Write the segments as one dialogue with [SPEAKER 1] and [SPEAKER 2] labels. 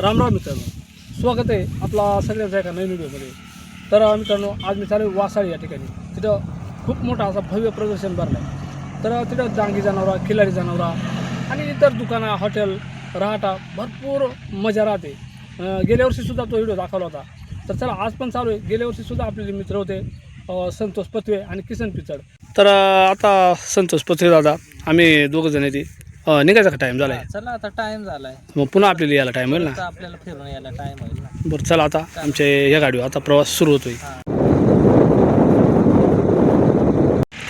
[SPEAKER 1] रामराम मित्रांनो, स्वागत आहे आपला सगळ्यांचा एका नवीन व्हिडिओमध्ये. तर मित्रांनो, आज मी चालू वासाळी या ठिकाणी. तिथं खूप मोठा असा भव्य प्रदर्शन भरलं आहे. तर तिथं डांगी जनावरा, खिलारी जनावरा आणि इतर दुकानं, हॉटेल, राहटा भरपूर मजा राहते. गेल्या वर्षीसुद्धा तो व्हिडिओ दाखवला होता. तर चला आज पण चालू आहे. गेल्या वर्षीसुद्धा आपले जे मित्र होते संतोष पत्वे आणि किसन पिचड. तर आता संतोष पत्वे दादा आम्ही दोघं जण येते निघायचा का टाईम झाला आहे.
[SPEAKER 2] चला आता टाइम झालाय,
[SPEAKER 1] मग पुन्हा आपल्याला यायला टाईम होईल ना.
[SPEAKER 2] आता आपल्याला फिरून यायला टाइम होईल ना.
[SPEAKER 1] बरं चला आता आमच्या या गाडीवर आता प्रवास सुरू होतोय.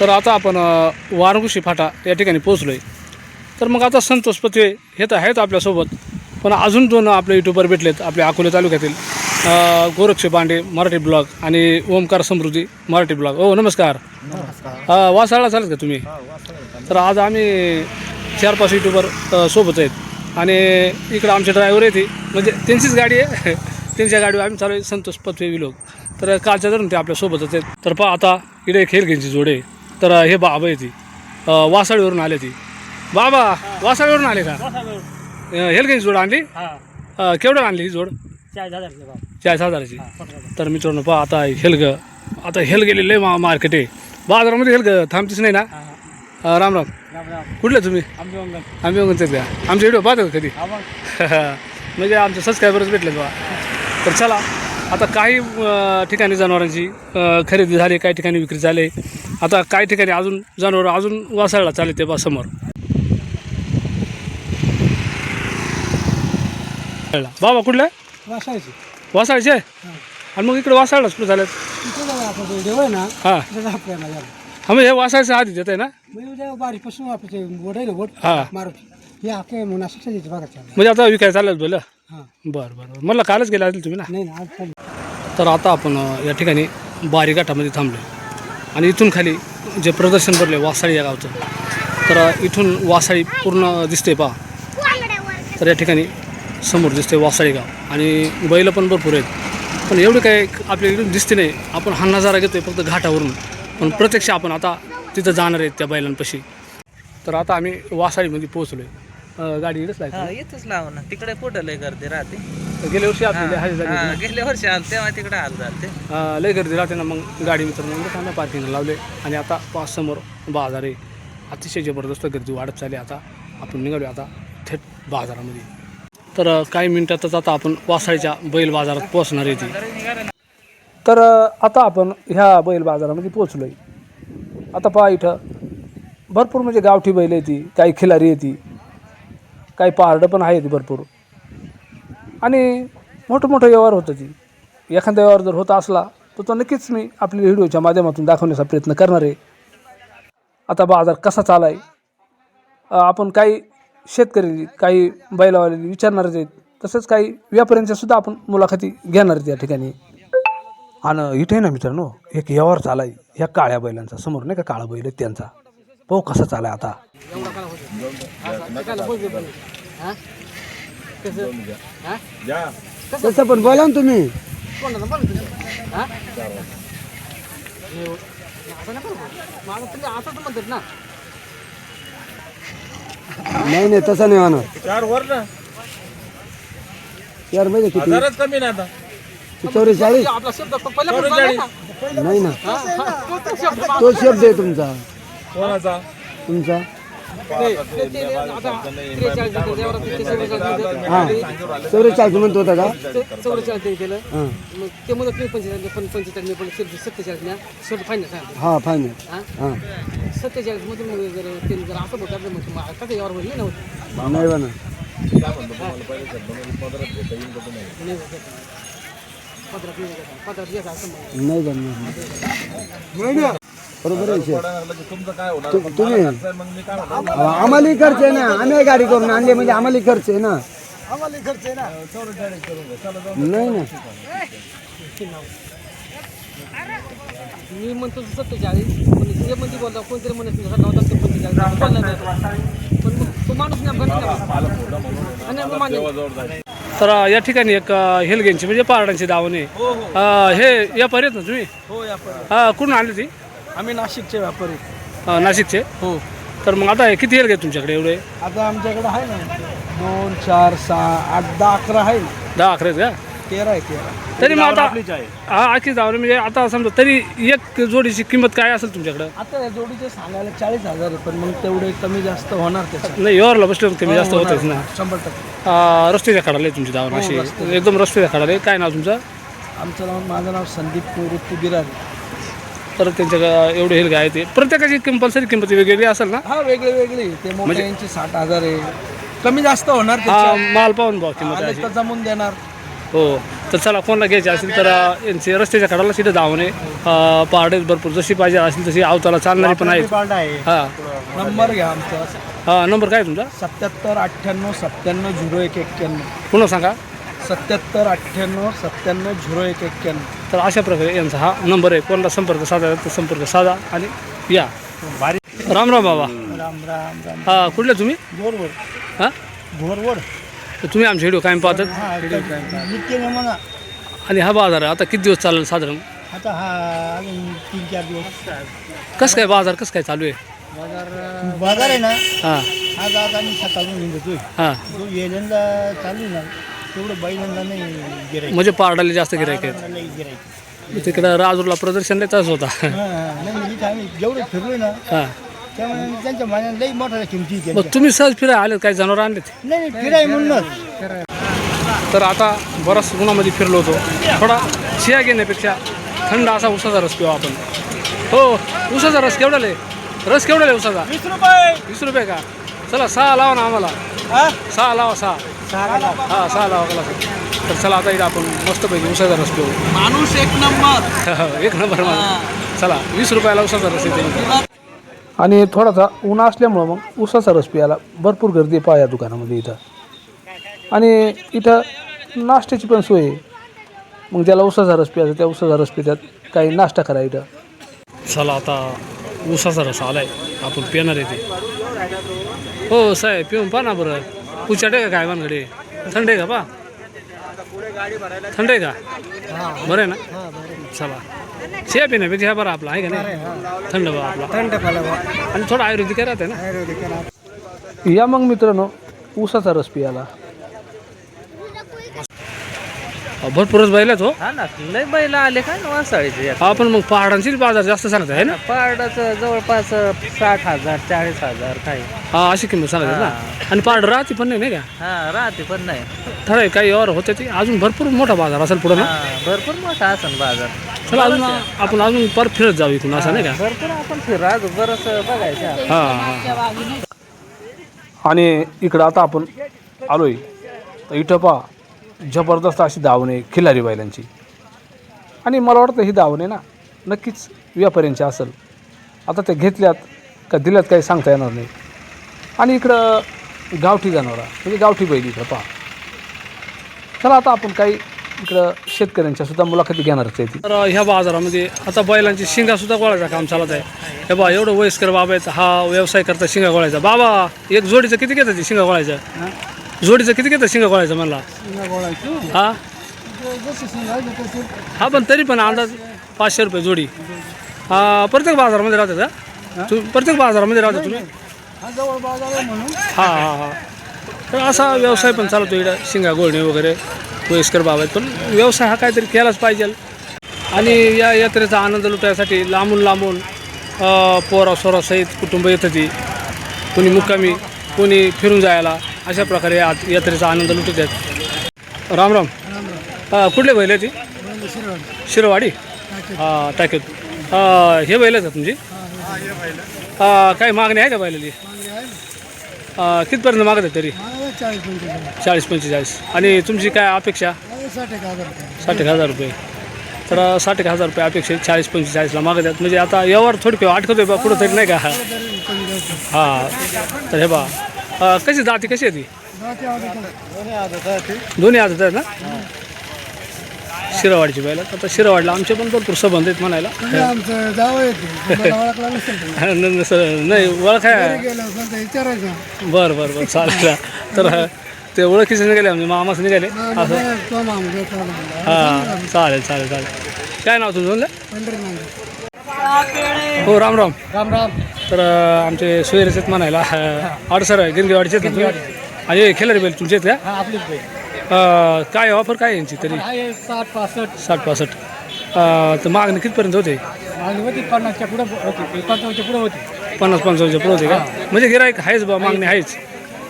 [SPEAKER 1] तर आता आपण वारंगुशी फाटा या ठिकाणी पोहोचलोय. तर मग आता संतोष पत्वे हे तर आहेत आपल्यासोबत, पण अजून दोन आपले यूट्यूबर भेटलेत आपल्या अकोले तालुक्यातील, गोरक्ष बांडे मराठी ब्लॉग आणि ओमकार समृद्धी मराठी ब्लॉग. हो नमस्कार. वासाळला चालत का तुम्ही? तर आज आम्ही 4-5 यूट्यूबर सोबत आहेत आणि इकडं आमचे ड्रायव्हर येते, म्हणजे त्यांचीच गाडी आहे. त्यांच्या गाडीवर आम्ही चालू आहे संतोष पत्वे विलोक. तर कालच्या धरून ते आपल्यासोबतच आहेत. तर पहा आता इकडे एक हेलगेंची जोड आहे. तर हे बाबा येते वासाळीवरून आले ती. बाबा वासाळीवरून आले का? हेलगेंची जोड आणली? केवढं आणली ही जोड? 40,000ची. तर मित्रांनो पहा आता आता हेल गेलेलं आहे मार्केट आहे. बाजारामध्ये हेल थांबतीच नाही ना. राम राम. कुठले तुम्ही? आंबेवंगणचे का? आमचे व्हिडिओ पाहतात कधी? म्हणजे आमचे सबस्क्रायबरच भेटले बा. तर चला आता काही ठिकाणी जनावरांची खरेदी झाली, काही ठिकाणी विक्री झाली. आता काही ठिकाणी अजून जनावर अजून वासाळला चालले ते बा समोर. बाबा कुठलं? वासाळचे. आणि मग इकडे वासाळलाच कुठं झालं? हां हां, मग हे वासाळचं आधी देत आहे ना. हां म्हणजे आता विकायला चाललं बोल. बरं बरं, मला कालच गेला असेल तुम्ही ना. तर आता आपण या ठिकाणी बारी घाटामध्ये थांबलो आणि इथून खाली जे प्रदर्शन भरले वासाळी या गावचं, तर इथून वासाळी पूर्ण दिसते पहा. तर या ठिकाणी समोर दिसते वासाळी गाव आणि बैलं पण भरपूर आहेत, पण एवढं काय आपल्या इकडून दिसते नाही. आपण हा नजारा घेतोय फक्त घाटावरून, पण प्रत्यक्ष आपण आता तिथं जाणार आहेत त्या बैलांपाशी. तर आता आम्ही वासाळीमध्ये पोहोचलोय. गाडी इकडेच लागते.
[SPEAKER 2] येतच लाव ना, तिकडे कुठं लय गर्दी राहते.
[SPEAKER 1] गेल्या वर्षी आपली
[SPEAKER 2] गेल्या वर्षी आल तेव्हा तिकडे हाल झालते.
[SPEAKER 1] लय गर्दी राहते ना. मग गाडी मित्रांनो कांदा पार्किंगला लावले आणि आता पाच समोर बाजार आहे. अतिशय जबरदस्त गर्दी वाढत चालली. आता आपण निघालो आता थेट बाजारामध्ये. तर काही मिनिटातच आता आपण वासाळीच्या बैल बाजारात पोहोचणार आहे ती. तर आता आपण ह्या बैल बाजारामध्ये पोहोचलो आहे. आता पहा इथं भरपूर म्हणजे गावठी बैल येते, काही खिलारी येते, काही पारडं पण आहे ती भरपूर. आणि मोठं व्यवहार होतं ती. एखादा व्यवहार जर होत असला तर तो नक्कीच मी आपल्या व्हिडिओच्या माध्यमातून दाखवण्याचा प्रयत्न करणार आहे. आता बाजार कसा चालला आहे, आपण काही शेतकरी, काही बैलावाले विचारणारच आहेत, तसंच काही व्यापाऱ्यांच्या सुद्धा आपण मुलाखती घेणार आहेत या ठिकाणी. आणि इथे ना मित्रांनो एक व्यवहार चालला आहे ह्या काळ्या बैलांचा. समोर नाही का काळा बैल आहेत त्यांचा. पाहू कसा चालला आहे आता.
[SPEAKER 3] तसं पण बोला ना तुम्ही. नाही तसं नाही होणार.
[SPEAKER 2] 4 वर ना,
[SPEAKER 3] 4 म्हणजे किती?
[SPEAKER 2] जराच कमी ना आता.
[SPEAKER 3] 44 नाही ना. तो शब्द आहे तुमचा.
[SPEAKER 2] कोणाचा?
[SPEAKER 3] तुमचा हां 44 म्हणतो होता का? हां फायनल. हां नाही बना. नाही जमणार. बरोबर आहे. तुम्ही आम्हाला खर्च आहे ना. आम्ही गाडी करून आणली म्हणजे आम्हाला खर्च आहे ना. नाही ना.
[SPEAKER 1] मी म्हणतो 47, पण जे म्हणजे बोलता कोणतरी म्हणत नाही 45, पण तो माणूस नाही. तर या ठिकाणी एक हेलगेंची म्हणजे पारडांची दावण आहे. हे व्यापारी आहेत ना तुम्ही?
[SPEAKER 2] हो या
[SPEAKER 1] कुठून आले ती?
[SPEAKER 2] आम्ही नाशिकचे व्यापारी.
[SPEAKER 1] नाशिकचे.
[SPEAKER 2] हो.
[SPEAKER 1] तर मग आता किती हेलगे तुमच्याकडे एवढे?
[SPEAKER 2] आता आमच्याकडे आहे ना 2 4 6 8 10 11 आहे
[SPEAKER 1] 10-11 आहेत का
[SPEAKER 2] 13 आहे 13
[SPEAKER 1] तरी मग आता
[SPEAKER 2] आपलीच आहे.
[SPEAKER 1] हा आखी जावं म्हणजे आता समजा तरी एक जोडीची किंमत काय असेल तुमच्याकडं
[SPEAKER 2] आता या जोडीचे सांगायला 40,000 आहे पण मग तेवढे कमी जास्त होणार त्याच्यात
[SPEAKER 1] नाही व्यवहारला बसल्यावर कमी जास्त होतच ना
[SPEAKER 2] 100%.
[SPEAKER 1] रस्त्याच्या खडाला आहे तुमची धावण अशी एकदम रस्त्याच्या खडाला आहे. काय नाव तुमचं
[SPEAKER 2] आमचं नाव माझं नाव संदीप निवृत्ती बिरारी.
[SPEAKER 1] तर त्यांच्या एवढे हेल आहे ते प्रत्येकाची कंपल्सरी किंमत वेगवेगळी असेल ना
[SPEAKER 2] हा वेगळे ते मोठे यांची 60,000 आहे कमी जास्त होणार
[SPEAKER 1] हा
[SPEAKER 2] त्याच्यात.
[SPEAKER 1] माल पाहून भाव किंमत आहे
[SPEAKER 2] आले
[SPEAKER 1] अशी.
[SPEAKER 2] तर जमून देणार.
[SPEAKER 1] हो तर चला कोणाला घ्यायचे असेल तर यांचे रस्त्याच्या कडाला सीधं धावणे पहाडे भरपूर जशी पाहिजे असेल तशी आवताला चालणारी पण आहेत. हां
[SPEAKER 2] नंबर घ्या आमचा
[SPEAKER 1] हां नंबर काय तुमचा
[SPEAKER 2] 77 98 97 01 91.
[SPEAKER 1] पुन्हा सांगा
[SPEAKER 2] 77 98 97 01 91.
[SPEAKER 1] तर अशा प्रकारे यांचा हा नंबर आहे. कोणाला संपर्क साधा तर संपर्क साधा आणि या राम राम बाबा.
[SPEAKER 2] राम राम राम.
[SPEAKER 1] हां कुठले तुम्ही
[SPEAKER 2] घोरवड
[SPEAKER 1] हां
[SPEAKER 2] घोरवड.
[SPEAKER 1] तर तुम्ही आमचे व्हिडिओ कायम पाहतात
[SPEAKER 2] नित्य म्हणा.
[SPEAKER 1] आणि हा बाजार आहे आता किती दिवस चालेल साधारण
[SPEAKER 2] आता हा अजून 3-4 दिवस.
[SPEAKER 1] कसं काय बाजार कसं काय चालू आहे
[SPEAKER 2] बाजार आहे ना
[SPEAKER 1] हां
[SPEAKER 2] आज आज आम्ही सकाळून निघतोय.
[SPEAKER 1] हां
[SPEAKER 2] जो येल्यांदा चालू ना तेवढं बैलांना नाही गिरायक.
[SPEAKER 1] म्हणजे पारडाले जास्त गिरायक आहेत
[SPEAKER 2] नाही गिरायक.
[SPEAKER 1] तिकडं राजूरला प्रदर्शन देताच होता
[SPEAKER 2] नाही म्हणजे इथं आम्ही जेवढे फिरलोय ना
[SPEAKER 1] हां
[SPEAKER 2] त्यामुळे त्यांच्या मनात लई मोठ्या किमती आहेत
[SPEAKER 1] मग
[SPEAKER 2] त्यांच्या.
[SPEAKER 1] तुम्ही सहज फिराय आले काही जनावर आणलेत
[SPEAKER 2] नाही फिराय म्हणूनच.
[SPEAKER 1] तर आता बराच उन्हामध्ये फिरलो होतो थोडा शिया घेण्यापेक्षा थंड असा उसाचा रस पिऊ आपण. हो उसाचा रस केवढा आहे रस केवढा आहे उसाचा
[SPEAKER 2] 20 रुपये.
[SPEAKER 1] 20 रुपये का चला 6 लावा ना आम्हाला
[SPEAKER 2] हा?
[SPEAKER 1] 6 लावा 6 हां 6 लावा कला तर चला आता इथं आपण मस्तपैकी उसाचा रस पिऊ
[SPEAKER 2] माणूस एक नंबर.
[SPEAKER 1] एक नंबर मला चला 20 रुपयाला उसाचा रस येते. आणि थोडासा उन्हा असल्यामुळं मग उसाचा रस प्यायला भरपूर गर्दी पहा या दुकानामध्ये इथं. आणि इथं नाश्त्याची पण सोय आहे. मग ज्याला उसाचा रस प्यायचा त्या उसाचा रस पितात काही नाश्ता करा इथं. चला आता उसाचा रस आलाय आपण पिणार आहे ते. हो साहेब पिऊन पहा ना बरं पुचाटे का काय मानकडे थंड आहे का पा थंड आहे का बरं आहे ना चला शिया पिण्यापेक्षा ह्या बरं आपला आहे का नाही थंड बा आपला
[SPEAKER 2] थंड फळावा.
[SPEAKER 1] आणि थोडं आयुर्वेदिक राहते ना. या मग मित्रांनो ऊसाचा रस पियाला भरपूरच बैलाच हो.
[SPEAKER 4] हा ना लय बैल आले काय ना वासाळीचे
[SPEAKER 1] आपण मग पहाडांची बाजार जास्त सांगत आहे ना.
[SPEAKER 4] पारडाचं जवळपास 60,000 40,000 काही.
[SPEAKER 1] हा अशी किंमत सांगत ना. आणि पहाड राहते पण नाही का
[SPEAKER 4] हा राहते पण नाही.
[SPEAKER 1] ठराय काही और होते ते अजून भरपूर मोठा बाजार असेल पुढे ना.
[SPEAKER 4] हा भरपूर मोठा असन बाजार.
[SPEAKER 1] चला अजून आपण अजून परत फिरत जाऊ इथून असं नाही का.
[SPEAKER 4] भरपूर आपण फिर अजून बरंच बघायचं.
[SPEAKER 1] हां आणि इकडं आता आपण आलोय तर इथं पहा जबरदस्त अशी दावण आहे खिलारी बैलांची. आणि मला वाटतं ही दावण आहे ना नक्कीच व्यापाऱ्यांची असेल. आता त्या घेतल्यात का दिल्यात काही सांगता येणार नाही. आणि इकडं गावठी जनावरं म्हणजे गावठी बैल इकडं पहा. चला आता आपण काही इकडं शेतकऱ्यांच्या सुद्धा मुलाखती घेणारच आहे. तर ह्या बाजारामध्ये आता बैलांची शिंगासुद्धा गोळायचं काम चालत आहे. हे बा एवढं वयस्कर बाबा आहेत हा व्यवसाय करता शिंगा गोळायचा. बाबा एक जोडीचं किती घेतात ते शिंगा गोळायचं जोडीचं किती घेतं शिंगा गोळायचं म्हणला हा हा पण तरी पण अंदाज 500 रुपये जोडी. प्रत्येक बाजारामध्ये राहतात का प्रत्येक बाजारामध्ये राहता तुम्ही. हां हां हां तर असा व्यवसाय पण चालतो इकडं शिंगा गोळणे वगैरे वयस्कर बाबा आहेत. पण व्यवसाय हा काहीतरी केलाच पाहिजे. आणि या यात्रेचा आनंद लुटायसाठी लांबून लांबून पोरा सोरासहित कुटुंब येतं ती कोणी मुक्कामी कोणी फिरून जायला अशा प्रकारे यात्रेचा आनंद लुटत आहेत. राम राम कुठले बैल आहे ती शिरवाडी हां टाकेत हे बैल आहेत का तुमची काही मागणी आहे का बैलाची कितपर्यंत मागत आहे तरी 40-45 आणि तुमची काय अपेक्षा 60,000 रुपये. तर 60,000 रुपये अपेक्षा 40-45ला मागत आहेत. म्हणजे आता यावर थोडी किंवा अटकतोय बा कुठं तरी नाही का. हां तर हे बा कशी जाती कशी आहे ती दोन्ही आदत आहेत ना शिरवाडची बैल. आता शिरवाडला आमचे पण भरपूर संबंध आहेत म्हणायला. नाही ओळख आहे बरं बरं बरं चालेल. तर ते ओळखीचे निघाले आमचे मामाच निघाले असं. हां चालेल चालेल चालेल. काय नाव तुमचं हो राम राम
[SPEAKER 2] राम राम.
[SPEAKER 1] तर आमचे सोयरेच आहेत म्हणायला अडसर गिरगेवाडीचे आणि हे खिलारी बैल तुमचे आहेत
[SPEAKER 2] हा आपलीच बैल
[SPEAKER 1] का काय ऑफर काय आहे यांची तरी
[SPEAKER 2] आहे 60-65
[SPEAKER 1] 60-65 तर मागणी कितपर्यंत होते
[SPEAKER 2] मागणी होती 50च्या पुढं होती 55च्या पुढं होती
[SPEAKER 1] 50-55च्या पुढे होते का म्हणजे गिराईक आहेच बा मागणी आहेच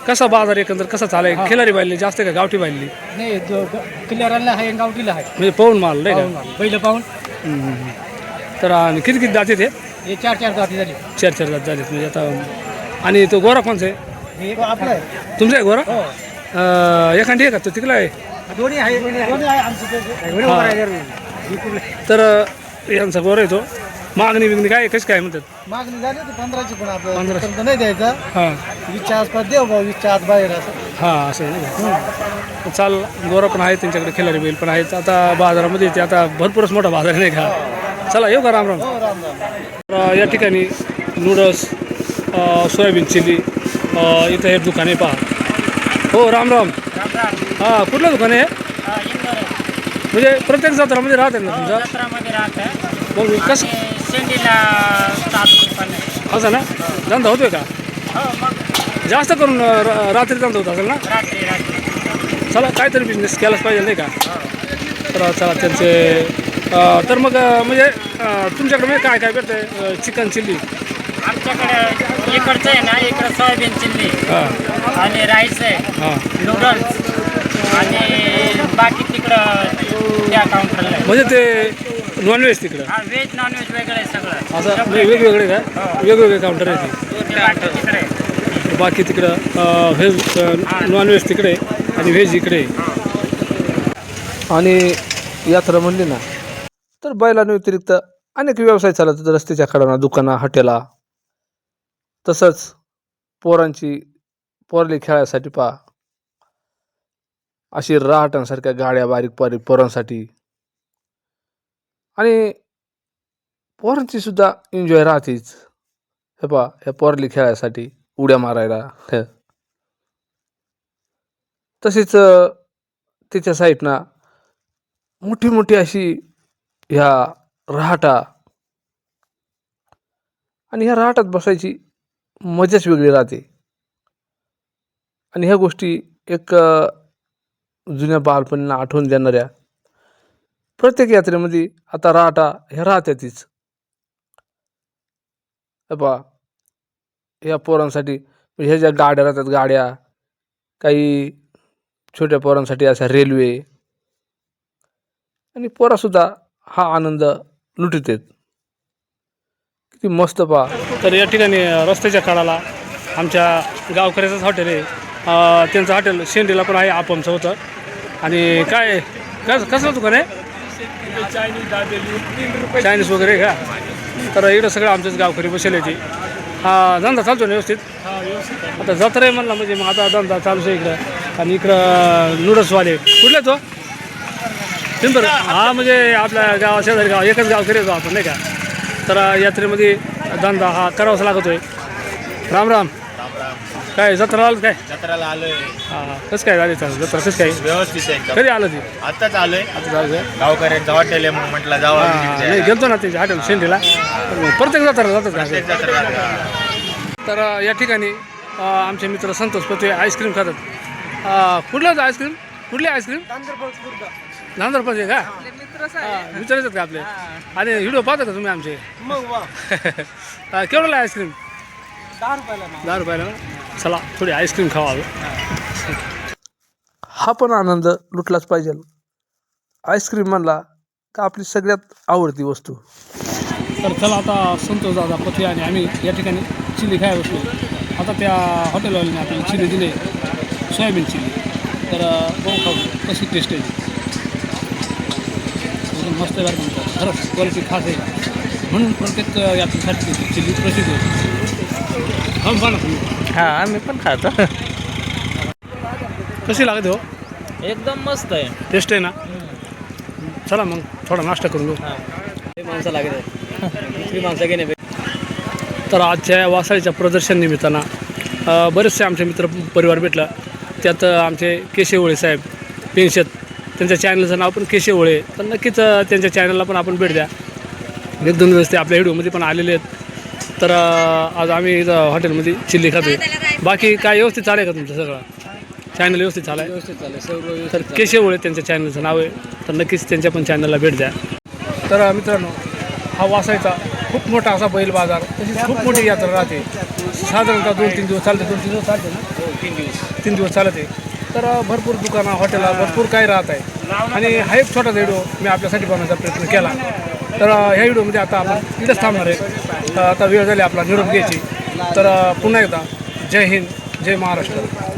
[SPEAKER 1] कसा बाजार एकंदर कसा चालाय खिलारी बायली जास्त का गावठी बायली
[SPEAKER 2] नाही जो किल्ल्याला आहे गावठीला आहे
[SPEAKER 1] म्हणजे पाहून माल नाही का
[SPEAKER 2] पहिलं पाहून
[SPEAKER 1] तर आणि किती किती जाते ते
[SPEAKER 2] हे 4 जाती झाली
[SPEAKER 1] 4 जात झालेत म्हणजे आता आणि तो गोरा कोणचा आहे
[SPEAKER 2] हे आपलं आहे
[SPEAKER 1] तुमचा आहे गोरा
[SPEAKER 2] हो
[SPEAKER 1] एखादी आहे का तो तिकडला आहे
[SPEAKER 2] दोन्ही आहे आमची
[SPEAKER 1] तर यांचा गोरा आहे तो मागणी बिगणी काय कशी काय म्हणतात
[SPEAKER 2] मागणी झाली होती 15ची पण आपल्याला
[SPEAKER 1] 15.
[SPEAKER 2] पर्यंत नाही द्यायचा
[SPEAKER 1] हां
[SPEAKER 2] 20च्या आसपास देऊ भाऊ 20च्या आत बाहेर असं
[SPEAKER 1] हां असं आहे नाही का चाल गोरा पण आहे त्यांच्याकडे खिलारी बैल पण आहेत आता बाजारामध्ये ते आता भरपूरच मोठा बाजार आहे नाही का चला येऊ का राम राम
[SPEAKER 2] हो राम राम
[SPEAKER 1] तर या ठिकाणी नूडल्स सोयाबीन चिली इथं हे दुकान आहे पहा हो राम राम हां कुठलं दुकान आहे म्हणजे प्रत्येक जत्रामध्ये राहते ना तुमचा
[SPEAKER 5] जत्रामध्ये राहतं
[SPEAKER 1] मग कसं
[SPEAKER 5] शेंडीला 7 रुपये
[SPEAKER 1] असं ना धंदा होतोय का
[SPEAKER 5] हो मग
[SPEAKER 1] जास्त करून रात्री धंदा होत असेल ना
[SPEAKER 5] रात्री
[SPEAKER 1] चला काहीतरी बिझनेस केलाच पाहिजे नाही का तर चला त्यांचे तर मग म्हणजे तुमच्याकडे म्हणजे काय काय भेटतंय चिकन चिल्ली
[SPEAKER 5] आमच्याकडे इकडचं आहे ना इकडं सोयाबीन चिल्ली
[SPEAKER 1] हां
[SPEAKER 5] आणि राईस आहे
[SPEAKER 1] हां
[SPEAKER 5] नूडल्स आणि बाकी तिकडं त्या काउंटरला आहे
[SPEAKER 1] म्हणजे ते नॉनव्हेज तिकडं
[SPEAKER 5] हा व्हेज नॉनव्हेज वेगळं आहे सगळं
[SPEAKER 1] असं म्हणजे वेगवेगळे काय वेगवेगळे काउंटर आहे ते
[SPEAKER 5] ते बाकी तिकडे आहे.
[SPEAKER 1] बाकी तिकडं व्हेज नॉनव्हेज तिकडे आणि व्हेज इकडे आणि यात्रा म्हणली ना तर बैलांच्या व्यतिरिक्त अनेक व्यवसाय चालतात रस्त्याच्या कडाना दुकानं हॉटेला तसंच पोरली खेळायसाठी पहा अशी राहटांसारख्या गाड्या बारीक पोरांसाठी आणि पोरांची सुद्धा एन्जॉय राहतेच हे पहा ह्या पोरली खेळायसाठी उड्या मारायला तसेच त्याच्या साईडनं मोठी मोठी अशी ह्या राहटा आणि ह्या राहटात बसायची मजाच वेगळी राहते आणि ह्या गोष्टी एक जुन्या बालपणीला आठवण देणाऱ्या प्रत्येक यात्रेमध्ये आता राहटा ह्या राहत्यातीच बा ह्या पोरांसाठी ह्या ज्या गाड्या राहतात गाड्या काही छोट्या पोरांसाठी अशा रेल्वे आणि पोरासुद्धा हा आनंद लुटत आहेत किती मस्त पहा तर या ठिकाणी रस्त्याच्या कडाला आमच्या गावकऱ्याचंच हॉटेल आहे त्यांचं हॉटेल शेंडीला पण आहे आपमचं होतं आणि काय कसलं दुकान आहे चायनीज वगैरे का तर इकडं सगळं आमच्याच गावकरी बसेल आहे ती हा धंदा चालतो ना व्यवस्थित आता जत्रा आहे म्हणला म्हणजे मग आता धंदा चालूच आहे इकडं आणि इकडं नूडल्सवाले कुठले तो पिंपर हा म्हणजे आपल्या गावा शेजारी गाव एकच गावकरी येतो आपण नाही का तर यात्रेमध्ये धंदा हा करावाच लागतोय राम राम काय जत्रा आलं काय
[SPEAKER 6] जत्राला आलोय
[SPEAKER 1] हां कसं काय झाली जत्रा कसं काय
[SPEAKER 6] व्यवस्थित आहे एकदम
[SPEAKER 1] कधी आलं ती
[SPEAKER 6] आत्ताच आलोय
[SPEAKER 1] आता झालं काय
[SPEAKER 6] गावकऱ्यांचं हॉटेल आहे मग म्हटलं जावा
[SPEAKER 1] नाही गेलतो ना त्याच्या हॉटेल शेंडीला प्रत्येक जत्रा जातात का तर या ठिकाणी आमचे मित्र संतोष पत्वे आईस्क्रीम खातात कुठलं आईस्क्रीम कुठली आईस्क्रीम नांदरपाच आहे का विचारायचं का आपले आणि व्हिडिओ पाहता का तुम्ही आमचे
[SPEAKER 2] मग वा
[SPEAKER 1] केवढं आईस्क्रीम
[SPEAKER 2] 10
[SPEAKER 1] रुपयाला ना चला थोडी आईस्क्रीम खावा हा पण आनंद लुटलाच पाहिजे आईस्क्रीम म्हणला का आपली सगळ्यात आवडती वस्तू तर चला आता संतोष दादा पत्वे आणि आम्ही या ठिकाणी चिली खायला बसलो आता त्या हॉटेलवाल्याने आपल्याला चिली दिले सोयाबीन चिली तर बघू खाऊ कशी टेस्ट आहे एकदम मस्त आहे बरं खरंच क्वालिटी खास आहे म्हणून प्रत्येक यात्रेसाठी चिली प्रसिद्ध आहे हा बघा तुम्ही
[SPEAKER 4] हा आम्ही पण खातो
[SPEAKER 1] कशी लागते हो
[SPEAKER 4] एकदम मस्त आहे
[SPEAKER 1] टेस्ट आहे ना चला मग थोडा नाश्ता करून घेऊ
[SPEAKER 2] माणसं लागत माणसं घेणे
[SPEAKER 1] तर आजच्या वासाळीच्या प्रदर्शन निमित्तानं बरेचसे आमचे मित्र परिवार भेटला त्यात आमचे केशवळे साहेब पेन्शत त्यांच्या चॅनलचं नाव पण केशवळे तर नक्कीच त्यांच्या चॅनलला पण आपण भेट द्या 1-2 वेळेस ते आपल्या व्हिडिओमध्ये पण आलेले आहेत तर आज आम्ही इथं हॉटेलमध्ये चिल्ली खातो बाकी काय व्यवस्थित चालेल का तुमचं सगळं चॅनल व्यवस्थित चालाय
[SPEAKER 2] व्यवस्थित चालेल सर्व व्यवस्थित
[SPEAKER 1] तर केशव ओळे त्यांच्या चॅनलचं नाव आहे, तर नक्कीच त्यांच्या पण चॅनलला भेट द्या. तर मित्रांनो, हा वासायचा खूप मोठा असा बैल बाजार, तशीच खूप मोठी यात्रा राहते. साधारणतः 2-3 दिवस चालते. 2-3 दिवस चालते ना, 3 दिवस चालते. तर भरपूर दुकानं, हॉटेला भरपूर काही राहत आहे. आणि हा एक छोटा व्हिडिओ मी आपल्यासाठी बनवण्याचा प्रयत्न केला. तर ह्या व्हिडिओमध्ये आता आपण इथंच थांबणार आहे. आता वेळ झाली आपला निरोप घ्यायची. तर पुन्हा एकदा जय हिंद, जय महाराष्ट्र.